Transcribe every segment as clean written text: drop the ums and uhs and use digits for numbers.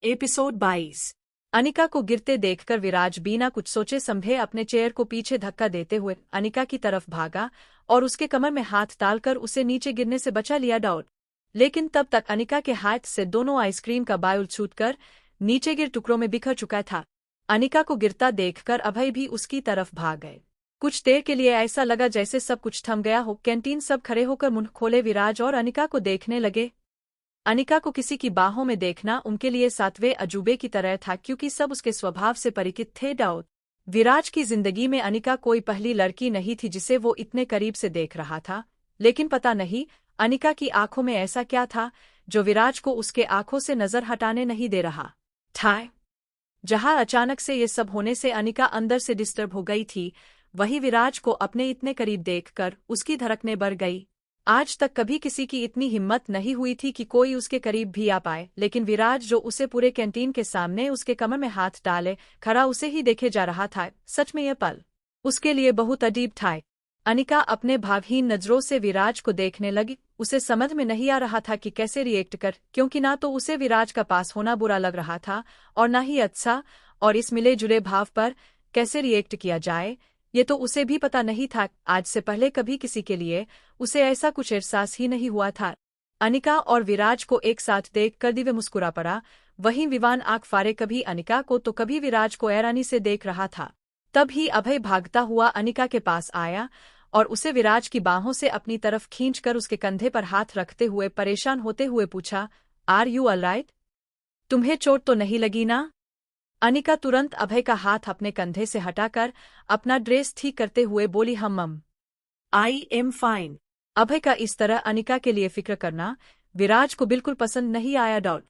Episode 22। Anika को गिरते देखकर विराज बिना कुछ सोचे समझे अपने चेयर को पीछे धक्का देते हुए अनिका की तरफ भागा और उसके कमर में हाथ डालकर उसे नीचे गिरने से बचा लिया डाउट। लेकिन तब तक अनिका के हाथ से दोनों आइसक्रीम का बाउल छूटकर नीचे गिर टुकड़ों में बिखर चुका था। अनिका को गिरता देखकर अभय भी उसकी तरफ भाग गए। कुछ देर के लिए ऐसा लगा जैसे सब कुछ थम गया हो। कैंटीन सब खड़े होकर मुंह खोले विराज और अनिका को देखने लगे। अनिका को किसी की बाहों में देखना उनके लिए सातवें अजूबे की तरह था, क्योंकि सब उसके स्वभाव से परिचित थे। डाउट विराज की जिंदगी में अनिका कोई पहली लड़की नहीं थी जिसे वो इतने करीब से देख रहा था, लेकिन पता नहीं अनिका की आंखों में ऐसा क्या था जो विराज को उसके आंखों से नजर हटाने नहीं दे रहा था। जहां अचानक से ये सब होने से अनिका अंदर से डिस्टर्ब हो गई थी, वही विराज को अपने इतने करीब देखकर उसकी धड़कनें बढ़ गई। आज तक कभी किसी की इतनी हिम्मत नहीं हुई थी कि कोई उसके करीब भी आ पाए, लेकिन विराज जो उसे पूरे कैंटीन के सामने उसके कमर में हाथ डाले खड़ा उसे ही देखे जा रहा था, सच में यह पल उसके लिए बहुत अजीब था। अनिका अपने भावहीन नजरों से विराज को देखने लगी। उसे समझ में नहीं आ रहा था कि कैसे रिएक्ट कर, क्योंकि ना तो उसे विराज का पास होना बुरा लग रहा था और ना ही अच्छा, और इस मिले जुले भाव पर कैसे रिएक्ट किया जाए ये तो उसे भी पता नहीं था। आज से पहले कभी किसी के लिए उसे ऐसा कुछ एहसास ही नहीं हुआ था। अनिका और विराज को एक साथ देखकर दिव्य मुस्कुरा पड़ा। वहीं विवान आंख फाड़े कभी अनिका को तो कभी विराज को हैरानी से देख रहा था। तब ही अभय भागता हुआ अनिका के पास आया और उसे विराज की बाहों से अपनी तरफ खींचकर उसके कंधे पर हाथ रखते हुए परेशान होते हुए पूछा, आर यू ऑलराइट? तुम्हें चोट तो नहीं लगी ना? अनिका तुरंत अभय का हाथ अपने कंधे से हटाकर अपना ड्रेस ठीक करते हुए बोली, हम आई एम फाइन। अभय का इस तरह अनिका के लिए फिक्र करना विराज को बिल्कुल पसंद नहीं आया। डाउट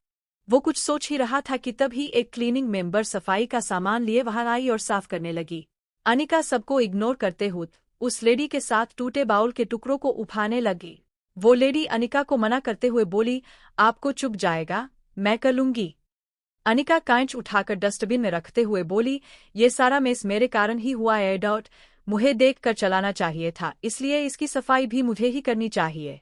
वो कुछ सोच ही रहा था कि तभी एक क्लीनिंग मेंबर सफाई का सामान लिए वहां आई और साफ करने लगी। अनिका सबको इग्नोर करते हुए उस लेडी के साथ टूटे बाउल के टुकड़ों को उठाने लगी। वो लेडी अनिका को मना करते हुए बोली, आपको चुप जाएगा, मैं कर लूंगी। अनिका कांच उठाकर डस्टबिन में रखते हुए बोली, ये सारा मेस मेरे कारण ही हुआ है। डाउट मुझे देख कर चलाना चाहिए था, इसलिए इसकी सफाई भी मुझे ही करनी चाहिए।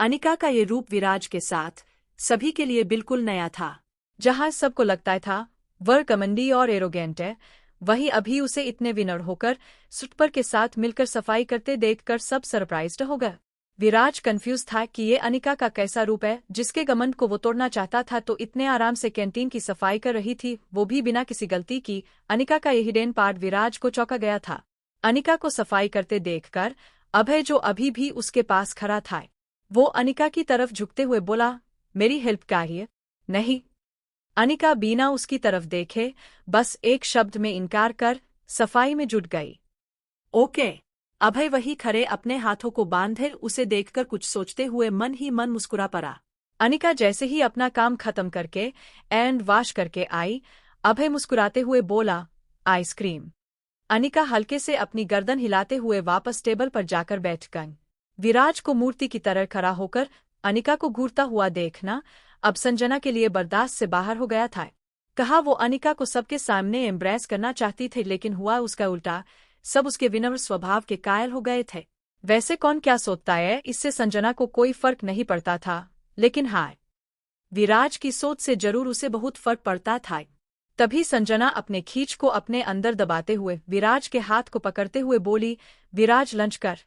अनिका का ये रूप विराज के साथ सभी के लिए बिल्कुल नया था। जहां सबको लगता था वह कमंडी और एरोगेंट है, वहीं अभी उसे इतने विनर होकर सुटपर के साथ मिलकर सफाई करते देखकर सब सरप्राइज्ड हो गए। विराज कंफ्यूज था कि ये अनिका का कैसा रूप है जिसके घमंड को वो तोड़ना चाहता था, तो इतने आराम से कैंटीन की सफाई कर रही थी, वो भी बिना किसी गलती की। अनिका का ये हिडन पार्ट विराज को चौंका गया था। अनिका को सफाई करते देखकर अभय जो अभी भी उसके पास खड़ा था, वो अनिका की तरफ झुकते हुए बोला, मेरी हेल्प चाहिए? नहीं। अनिका बिना उसकी तरफ देखे बस एक शब्द में इनकार कर सफाई में जुट गई। ओके। अभय वही खड़े अपने हाथों को बांधे उसे देखकर कुछ सोचते हुए मन ही मन मुस्कुरा पड़ा। अनिका जैसे ही अपना काम खत्म करके एंड वॉश करके आई, अभय मुस्कुराते हुए बोला, आइसक्रीम। अनिका हल्के से अपनी गर्दन हिलाते हुए वापस टेबल पर जाकर बैठ गई। विराज को मूर्ति की तरह खड़ा होकर अनिका को घूरता हुआ देखना अब संजना के लिए बर्दाश्त से बाहर हो गया था। कहा वो अनिका को सबके सामने एम्ब्रेस करना चाहती थी, लेकिन हुआ उसका उल्टा। सब उसके विनम्र स्वभाव के कायल हो गए थे। वैसे कौन क्या सोचता है इससे संजना को कोई फर्क नहीं पड़ता था, लेकिन हाँ, विराज की सोच से जरूर उसे बहुत फर्क पड़ता था। तभी संजना अपने खींच को अपने अंदर दबाते हुए विराज के हाथ को पकड़ते हुए बोली, विराज लंच कर।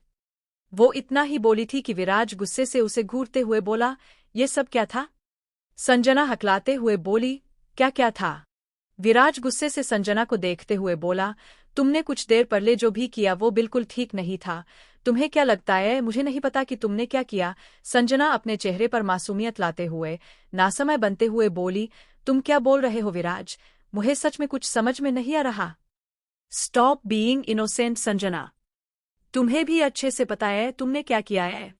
वो इतना ही बोली थी कि विराज गुस्से से उसे घूरते हुए बोला, ये सब क्या था? संजना हकलाते हुए बोली, क्या क्या था? विराज गुस्से से संजना को देखते हुए बोला, तुमने कुछ देर पहले जो भी किया वो बिल्कुल ठीक नहीं था। तुम्हें क्या लगता है मुझे नहीं पता कि तुमने क्या किया? संजना अपने चेहरे पर मासूमियत लाते हुए नासमय बनते हुए बोली, तुम क्या बोल रहे हो विराज? मुझे सच में कुछ समझ में नहीं आ रहा। स्टॉप बीइंग इनोसेंट संजना, तुम्हें भी अच्छे से पता है तुमने क्या किया है।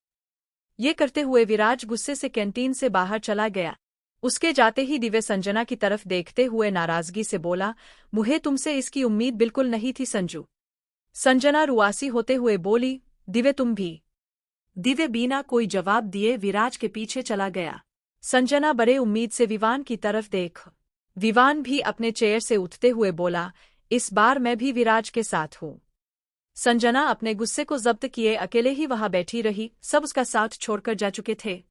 ये करते हुए विराज गुस्से से कैंटीन से बाहर चला गया। उसके जाते ही दिव्य संजना की तरफ देखते हुए नाराजगी से बोला, मुझे तुमसे इसकी उम्मीद बिल्कुल नहीं थी संजू। संजना रुआसी होते हुए बोली, दिव्य तुम भी। दिव्य बिना कोई जवाब दिए विराज के पीछे चला गया। संजना बड़े उम्मीद से विवान की तरफ देख। विवान भी अपने चेयर से उठते हुए बोला, इस बार मैं भी विराज के साथ हूँ। संजना अपने गुस्से को जब्त किए अकेले ही वहां बैठी रही, सब उसका साथ छोड़कर जा चुके थे।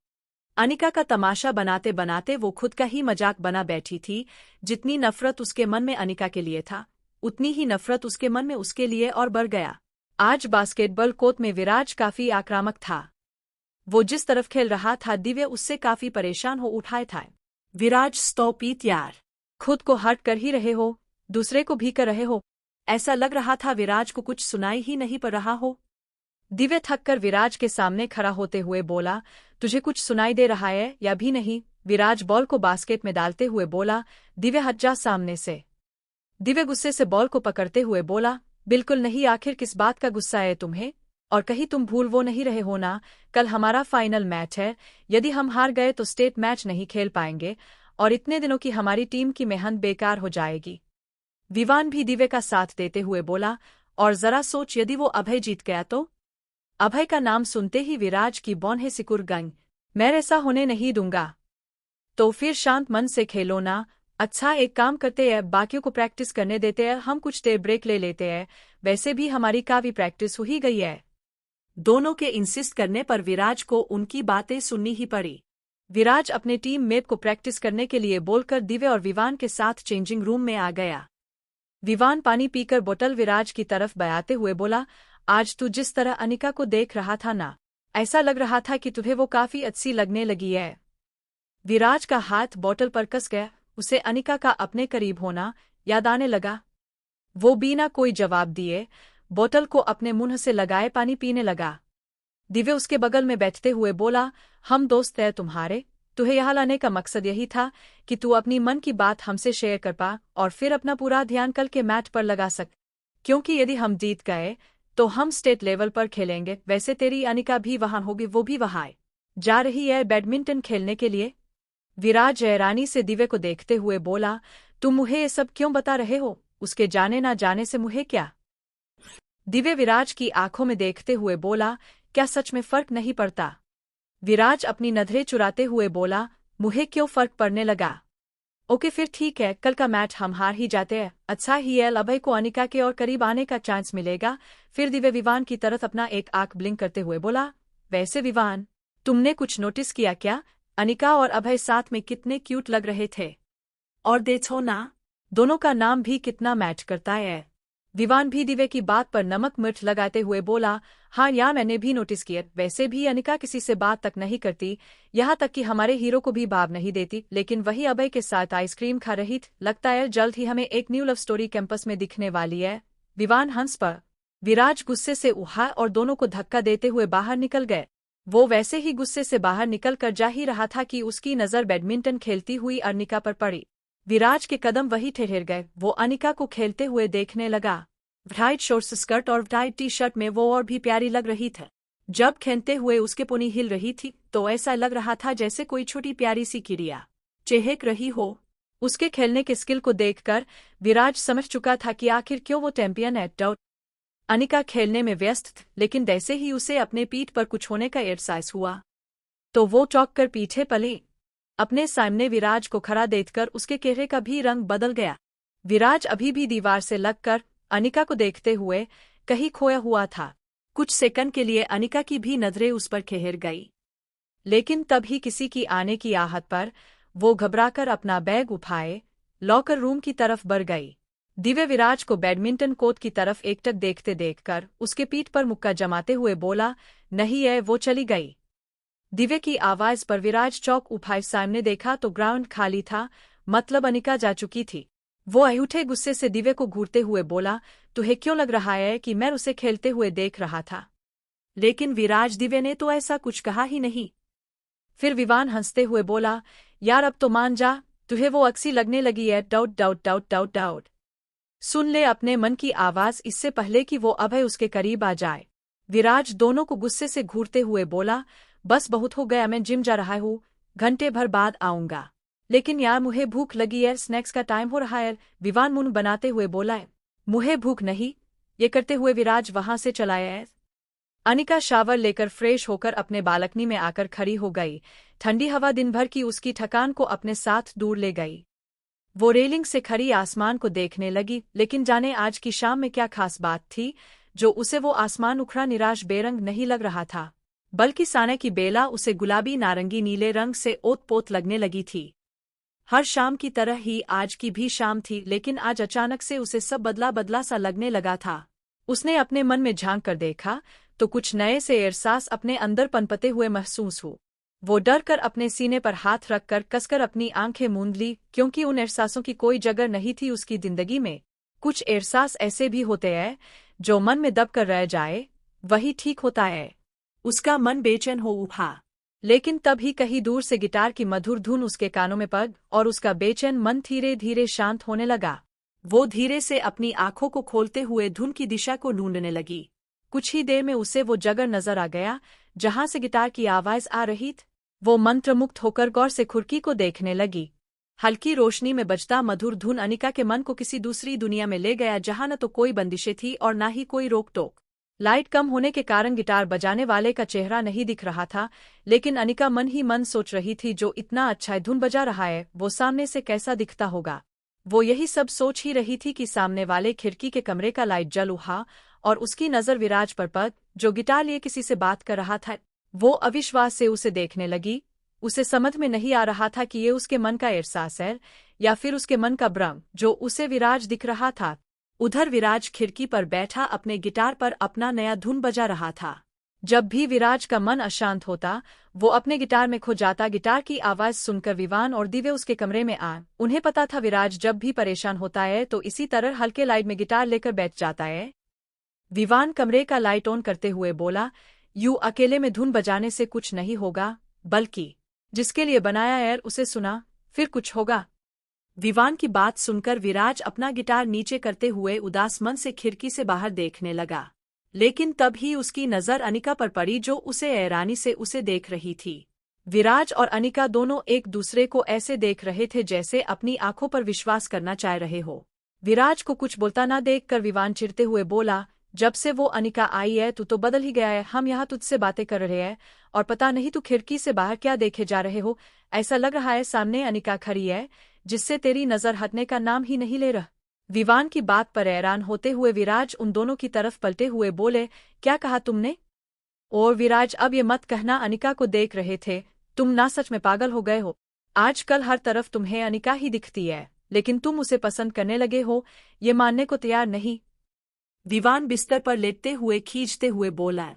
अनिका का तमाशा बनाते बनाते वो खुद का ही मजाक बना बैठी थी। जितनी नफरत उसके मन में अनिका के लिए था, उतनी ही नफरत उसके मन में उसके लिए और बढ़ गया। आज बास्केटबॉल कोर्ट में विराज काफी आक्रामक था। वो जिस तरफ खेल रहा था दिव्य उससे काफी परेशान हो उठाए था। विराज स्टॉप इट यार, खुद को हर्ट कर ही रहे हो, दूसरे को भी कर रहे हो। ऐसा लग रहा था विराज को कुछ सुनाई ही नहीं पड़ रहा हो। दिव्य थककर विराज के सामने खड़ा होते हुए बोला, तुझे कुछ सुनाई दे रहा है या भी नहीं? विराज बॉल को बास्केट में डालते हुए बोला, दिव्य हट जा सामने से। दिव्य गुस्से से बॉल को पकड़ते हुए बोला, बिल्कुल नहीं, आखिर किस बात का गुस्सा है तुम्हें? और कहीं तुम भूल वो नहीं रहे हो ना, कल हमारा फाइनल मैच है, यदि हम हार गए तो स्टेट मैच नहीं खेल पाएंगे और इतने दिनों की हमारी टीम की मेहनत बेकार हो जाएगी। विवान भी दिव्य का साथ देते हुए बोला, और जरा सोच यदि वो अभय जीत गया तो? अभय का नाम सुनते ही विराज की बौंहें सिकुड़ गईं। मैं ऐसा होने नहीं दूंगा। तो फिर शांत मन से खेलो ना। अच्छा एक काम करते हैं, बाकियों को प्रैक्टिस करने देते हैं, हम कुछ देर ब्रेक ले लेते हैं, वैसे भी हमारी काफी प्रैक्टिस हो ही गई है। दोनों के इंसिस्ट करने पर विराज को उनकी बातें सुननी ही पड़ी। विराज अपने टीम मेट को प्रैक्टिस करने के लिए बोलकर दिव्य और विवान के साथ चेंजिंग रूम में आ गया। विवान पानी पीकर बोतल विराज की तरफ बयाते हुए बोला, आज तू जिस तरह अनिका को देख रहा था ना, ऐसा लग रहा था कि तुम्हें वो काफी अच्छी लगने लगी है। विराज का हाथ बोतल पर कस गया, उसे अनिका का अपने करीब होना याद आने लगा। वो बिना कोई जवाब दिए बोतल को अपने मुंह से लगाए पानी पीने लगा। दिव्य उसके बगल में बैठते हुए बोला, हम दोस्त हैं तुम्हारे, तुझे यहाँ लाने का मकसद यही था कि तू अपनी मन की बात हमसे शेयर कर पा और फिर अपना पूरा ध्यान कल के मैच पर लगा सक, क्योंकि यदि हम जीत गए तो हम स्टेट लेवल पर खेलेंगे। वैसे तेरी अनिका भी वहां होगी, वो भी वहां जा रही है बैडमिंटन खेलने के लिए। विराज हैरानी से दिव्य को देखते हुए बोला, तुम मुझे ये सब क्यों बता रहे हो? उसके जाने ना जाने से मुझे क्या? दिव्य विराज की आंखों में देखते हुए बोला, क्या सच में फर्क नहीं पड़ता? विराज अपनी नजरें चुराते हुए बोला, मुझे क्यों फर्क पड़ने लगा? ओके फिर ठीक है, कल का मैच हम हार ही जाते हैं। अच्छा ही है, अभय को अनिका के और करीब आने का चांस मिलेगा। फिर दिव्य विवान की तरफ अपना एक आंख ब्लिंक करते हुए बोला, वैसे विवान, तुमने कुछ नोटिस किया क्या? अनिका और अभय साथ में कितने क्यूट लग रहे थे। और देखो ना, दोनों का नाम भी कितना मैच करता है। विवान भी दिव्य की बात पर नमक मिर्च लगाते हुए बोला, हाँ यार मैंने भी नोटिस किया। वैसे भी अनिका किसी से बात तक नहीं करती, यहाँ तक कि हमारे हीरो को भी भाव नहीं देती, लेकिन वही अभय के साथ आइसक्रीम खा रही थी। लगता है जल्द ही हमें एक न्यू लव स्टोरी कैंपस में दिखने वाली है। विवान हंस पर। विराज गुस्से से उहा और दोनों को धक्का देते हुए बाहर निकल गए। वो वैसे ही गुस्से से बाहर निकल कर जा ही रहा था कि उसकी नजर बैडमिंटन खेलती हुई अनिका पर पड़ी। विराज के कदम वही ठहर गए। वो अनिका को खेलते हुए देखने लगा। व्हाइट शॉर्ट स्कर्ट और व्हाइट टी शर्ट में वो और भी प्यारी लग रही थी। जब खेलते हुए उसके पोनी हिल रही थी तो ऐसा लग रहा था जैसे कोई छोटी प्यारी सी चिड़िया चहक रही हो। उसके खेलने के स्किल को देखकर विराज समझ चुका था कि आखिर क्यों वो चैंपियन है। डाउट अनिका खेलने में व्यस्त थी, लेकिन जैसे ही उसे अपने पीठ पर कुछ होने का एहसास हुआ तो वो चौंक कर पीछे पली। अपने सामने विराज को खड़ा देखकर उसके चेहरे का भी रंग बदल गया। विराज अभी भी दीवार से लगकर अनिका को देखते हुए कहीं खोया हुआ था। कुछ सेकंड के लिए अनिका की भी नजरें उस पर ठहर गई, लेकिन तभी किसी की आने की आहट पर वो घबराकर अपना बैग उठाए लॉकर रूम की तरफ बढ़ गई। दिव्य विराज को बैडमिंटन कोर्ट की तरफ एकटक देखते देखकर उसके पीठ पर मुक्का जमाते हुए बोला, नहीं है, वो चली गई। दिव्य की आवाज पर विराज चौक उठाए सामने देखा तो ग्राउंड खाली था, मतलब अनिका जा चुकी थी। वो अहूठे गुस्से से दिव्य को घूरते हुए बोला, तुझे क्यों लग रहा है कि मैं उसे खेलते हुए देख रहा था? लेकिन विराज, दिव्य ने तो ऐसा कुछ कहा ही नहीं। फिर विवान हंसते हुए बोला, यार अब तो मान जा, तुझे वो अक्सी लगने लगी है। Doubt doubt doubt doubt doubt सुन ले अपने मन की आवाज इससे पहले कि वो अभय उसके करीब आ जाए। विराज दोनों को गुस्से से घूरते हुए बोला, बस बहुत हो गया, मैं जिम जा रहा हूँ, घंटे भर बाद आऊंगा। लेकिन यार मुझे भूख लगी है, स्नैक्स का टाइम हो रहा है। विवान मुंह बनाते हुए बोला है, मुझे भूख नहीं। ये करते हुए विराज वहां से चलाया है। अनिका शावर लेकर फ्रेश होकर अपने बालकनी में आकर खड़ी हो गई। ठंडी हवा दिन भर की उसकी थकान को अपने साथ दूर ले गई। वो रेलिंग से खड़ी आसमान को देखने लगी, लेकिन जाने आज की शाम में क्या खास बात थी जो उसे वो आसमान उखड़ा निराश बेरंग नहीं लग रहा था। बल्कि साने की बेला उसे गुलाबी नारंगी नीले रंग से ओत-पोत लगने लगी थी। हर शाम की तरह ही आज की भी शाम थी, लेकिन आज अचानक से उसे सब बदला बदला सा लगने लगा था। उसने अपने मन में झांक कर देखा तो कुछ नए से एहसास अपने अंदर पनपते हुए महसूस हो। वो डर कर अपने सीने पर हाथ रखकर कसकर अपनी आंखें मूंद ली, क्योंकि उन एहसासों की कोई जगह नहीं थी उसकी जिंदगी में। कुछ एहसास ऐसे भी होते हैं जो मन में दब कर रह जाए, वही ठीक होता है। उसका मन बेचैन हो उठा, लेकिन तभी कहीं दूर से गिटार की मधुर धुन उसके कानों में पड़ और उसका बेचैन मन धीरे धीरे शांत होने लगा। वो धीरे से अपनी आंखों को खोलते हुए धुन की दिशा को ढूंढने लगी। कुछ ही देर में उसे वो जगह नजर आ गया जहां से गिटार की आवाज आ रही थी। वो मंत्रमुग्ध होकर गौर से खिड़की को देखने लगी। हल्की रोशनी में बजता मधुर धुन अनिका के मन को किसी दूसरी दुनिया में ले गया, जहां न तो कोई बंदिशें थी और न ही कोई रोक टोक। लाइट कम होने के कारण गिटार बजाने वाले का चेहरा नहीं दिख रहा था, लेकिन अनिका मन ही मन सोच रही थी, जो इतना अच्छा धुन बजा रहा है वो सामने से कैसा दिखता होगा। वो यही सब सोच ही रही थी कि सामने वाले खिड़की के कमरे का लाइट जल उठा और उसकी नजर विराज पर पड़, जो गिटार लिए किसी से बात कर रहा था। वो अविश्वास से उसे देखने लगी। उसे समझ में नहीं आ रहा था कि ये उसके मन का एहसास है या फिर उसके मन का भ्रम, जो उसे विराज दिख रहा था। उधर विराज खिड़की पर बैठा अपने गिटार पर अपना नया धुन बजा रहा था। जब भी विराज का मन अशांत होता, वो अपने गिटार में खो जाता। गिटार की आवाज सुनकर विवान और दिव्य उसके कमरे में आ। उन्हें पता था विराज जब भी परेशान होता है तो इसी तरह हल्के लाइट में गिटार लेकर बैठ जाता है। विवान कमरे का लाइट ऑन करते हुए बोला, यूं अकेले में धुन बजाने से कुछ नहीं होगा, बल्कि जिसके लिए बनाया है उसे सुना फिर कुछ होगा। विवान की बात सुनकर विराज अपना गिटार नीचे करते हुए उदास मन से खिड़की से बाहर देखने लगा, लेकिन तब ही उसकी नजर अनिका पर पड़ी, जो उसे हैरानी से उसे देख रही थी। विराज और अनिका दोनों एक दूसरे को ऐसे देख रहे थे जैसे अपनी आंखों पर विश्वास करना चाह रहे हो। विराज को कुछ बोलता ना देखकर विवान चिढ़ते हुए बोला, जब से वो अनिका आई है तू तो बदल ही गया है। हम यहाँ तुझसे बातें कर रहे हैं और पता नहीं तू खिड़की से बाहर क्या देखे जा रहे हो। ऐसा लग रहा है सामने अनिका खड़ी है, जिससे तेरी नजर हटने का नाम ही नहीं ले रहा। विवान की बात पर हैरान होते हुए विराज उन दोनों की तरफ पलटे हुए बोले, क्या कहा तुमने? और विराज, अब ये मत कहना अनिका को देख रहे थे, तुम ना सच में पागल हो गए हो। आजकल हर तरफ तुम्हें अनिका ही दिखती है, लेकिन तुम उसे पसंद करने लगे हो, ये मानने को तैयार नहीं। विवान बिस्तर पर लेटते हुए खींचते हुए बोला।